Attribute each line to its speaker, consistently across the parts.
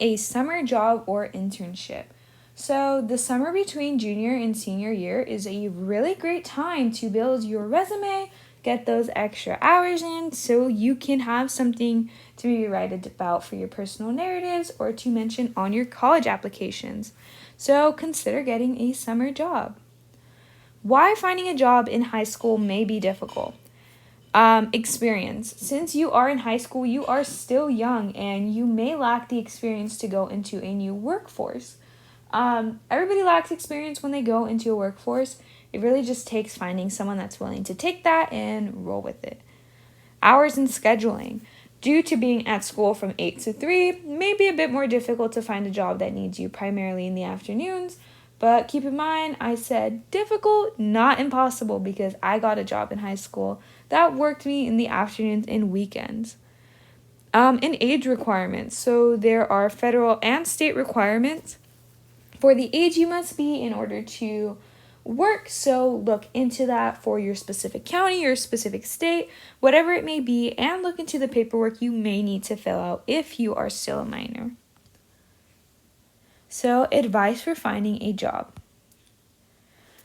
Speaker 1: a summer job or internship. So, the summer between junior and senior year is a really great time to build your resume, get those extra hours in so you can have something to maybe write about for your personal narratives or to mention on your college applications. So, consider getting a summer job. Why finding a job in high school may be difficult. Experience. Since you are in high school, you are still young and you may lack the experience to go into a new workforce. Everybody lacks experience when they go into a workforce. It really just takes finding someone that's willing to take that and roll with it. Hours and scheduling. Due to being at school from 8 to 3, it may be a bit more difficult to find a job that needs you primarily in the afternoons. But keep in mind, I said difficult, not impossible, because I got a job in high school that worked me in the afternoons and weekends. And age requirements. So there are federal and state requirements for the age you must be in order to work. So look into that for your specific county, your specific state, whatever it may be, and look into the paperwork you may need to fill out if you are still a minor. So, advice for finding a job.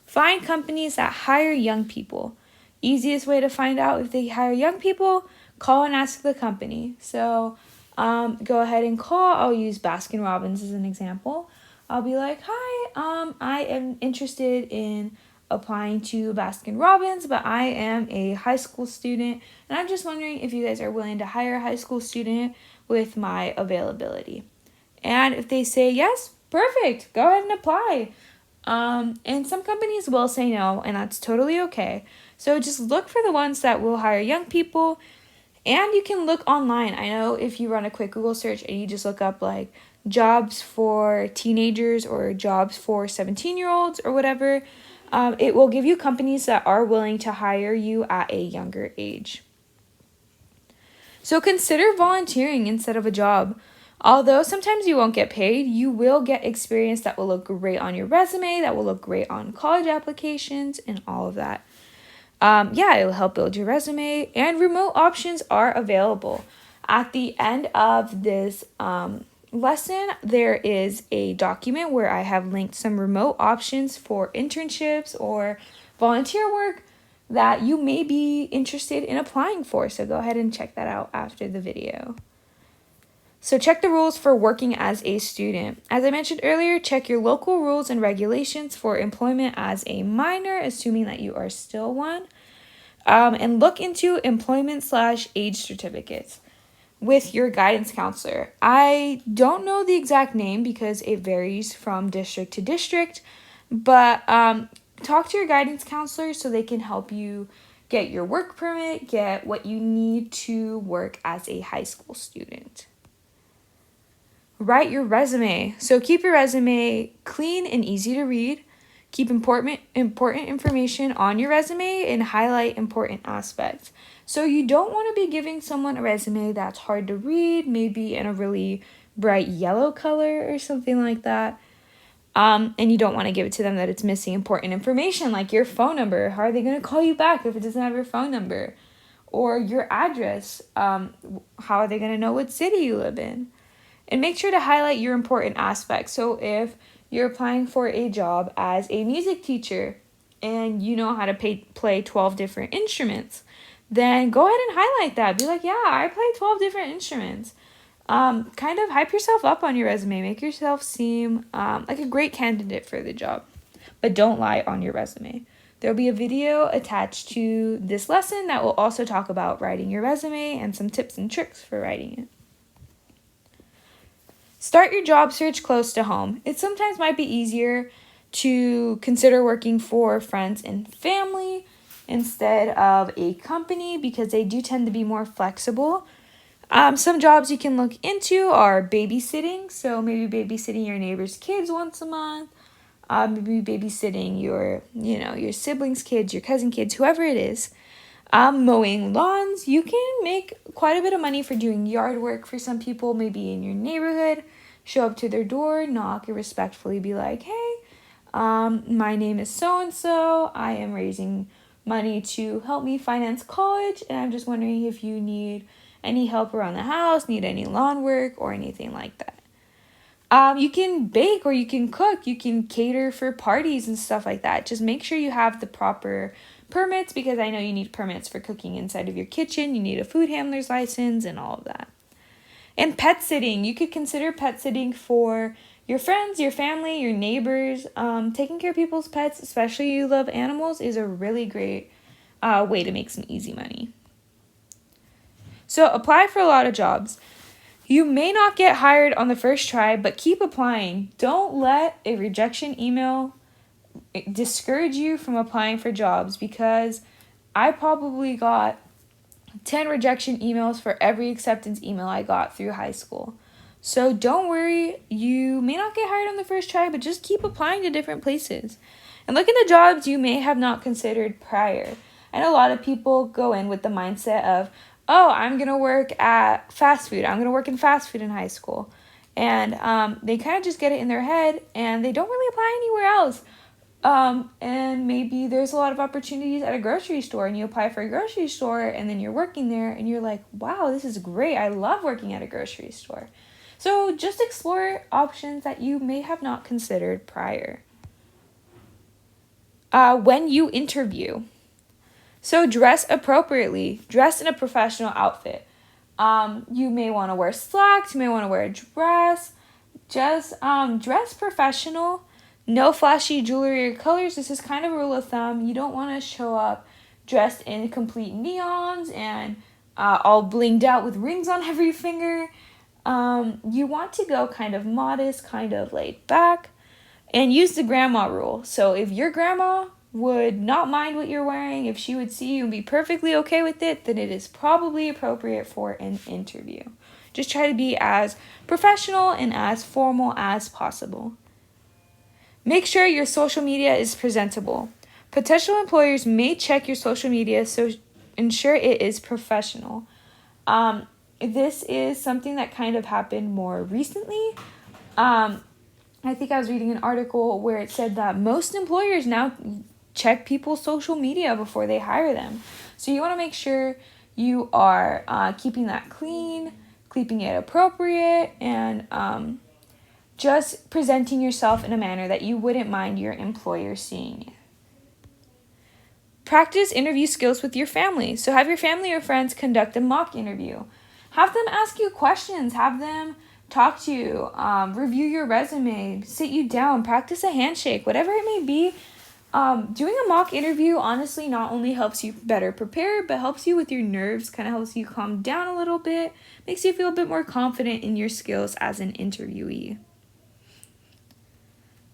Speaker 1: Find companies that hire young people. Easiest way to find out if they hire young people, call and ask the company. So, go ahead and call. I'll use Baskin Robbins as an example. I'll be like, hi, I am interested in applying to Baskin Robbins, but I am a high school student, and I'm just wondering if you guys are willing to hire a high school student with my availability. And if they say yes, perfect, go ahead and apply. And some companies will say no, and that's totally okay. So just look for the ones that will hire young people, and you can look online. I know if you run a quick Google search and you just look up like jobs for teenagers or jobs for 17-year-olds or whatever, it will give you companies that are willing to hire you at a younger age. So consider volunteering instead of a job. Although sometimes you won't get paid, you will get experience that will look great on your resume, that will look great on college applications, and all of that. It will help build your resume, and remote options are available. At the end of this lesson, there is a document where I have linked some remote options for internships or volunteer work that you may be interested in applying for. So go ahead and check that out after the video. So check the rules for working as a student. As I mentioned earlier, check your local rules and regulations for employment as a minor, assuming that you are still one. And look into employment/age certificates with your guidance counselor. I don't know the exact name because it varies from district to district, but talk to your guidance counselor so they can help you get your work permit, get what you need to work as a high school student. Write your resume. So keep your resume clean and easy to read. Keep important information on your resume and highlight important aspects. So you don't want to be giving someone a resume that's hard to read, maybe in a really bright yellow color or something like that. And you don't want to give it to them that it's missing important information like your phone number. How are they going to call you back if it doesn't have your phone number? Or your address. How are they going to know what city you live in? And make sure to highlight your important aspects. So if you're applying for a job as a music teacher and you know how to play 12 different instruments, then go ahead and highlight that. Be like, yeah, I play 12 different instruments. Kind of hype yourself up on your resume. Make yourself seem like a great candidate for the job. But don't lie on your resume. There'll be a video attached to this lesson that will also talk about writing your resume and some tips and tricks for writing it. Start your job search close to home. It sometimes might be easier to consider working for friends and family instead of a company because they do tend to be more flexible. Some jobs you can look into are babysitting. So maybe babysitting your neighbor's kids once a month. Maybe babysitting your siblings' kids, your cousin kids, whoever it is. Mowing lawns, you can make quite a bit of money for doing yard work for some people, maybe in your neighborhood. Show up to their door, knock, and respectfully be like, hey, my name is so-and-so. I am raising money to help me finance college, and I'm just wondering if you need any help around the house, need any lawn work, or anything like that. You can bake or you can cook. You can cater for parties and stuff like that. Just make sure you have the proper permits, because I know you need permits for cooking inside of your kitchen. You need a food handler's license and all of that. And pet sitting. You could consider pet sitting for your friends, your family, your neighbors. Taking care of people's pets, especially you love animals, is a really great way to make some easy money. So apply for a lot of jobs. You may not get hired on the first try, but keep applying. Don't let a rejection email discourage you from applying for jobs, because I probably got 10 rejection emails for every acceptance email I got through high school. So don't worry, you may not get hired on the first try, but just keep applying to different places. And look into jobs you may have not considered prior. I know a lot of people go in with the mindset of, oh, I'm going to work at fast food. I'm going to work in fast food in high school. And they kind of just get it in their head, and they don't really apply anywhere else. And maybe there's a lot of opportunities at a grocery store, and you apply for a grocery store, and then you're working there, and you're like, wow, this is great. I love working at a grocery store. So just explore options that you may have not considered prior. When you interview. So dress appropriately. Dress in a professional outfit. You may want to wear slacks. You may want to wear a dress. Just dress professional. No flashy jewelry or colors. This is kind of a rule of thumb. You don't want to show up dressed in complete neons and all blinged out with rings on every finger. You want to go kind of modest, kind of laid back, and use the grandma rule. So if your grandma would not mind what you're wearing, if she would see you and be perfectly okay with it, then it is probably appropriate for an interview. Just try to be as professional and as formal as possible. Make sure your social media is presentable. Potential employers may check your social media, so ensure it is professional. This is something that kind of happened more recently. I think I was reading an article where it said that most employers now check people's social media before they hire them. So you want to make sure you are keeping that clean, keeping it appropriate, and just presenting yourself in a manner that you wouldn't mind your employer seeing. Practice interview skills with your family. So have your family or friends conduct a mock interview. Have them ask you questions. Have them talk to you, review your resume, sit you down, practice a handshake, whatever it may be. Doing a mock interview honestly not only helps you better prepare, but helps you with your nerves, kind of helps you calm down a little bit, makes you feel a bit more confident in your skills as an interviewee.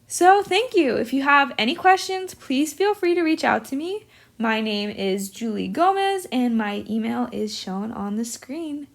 Speaker 1: So thank you. If you have any questions, please feel free to reach out to me. My name is Julie Gomez, and my email is shown on the screen.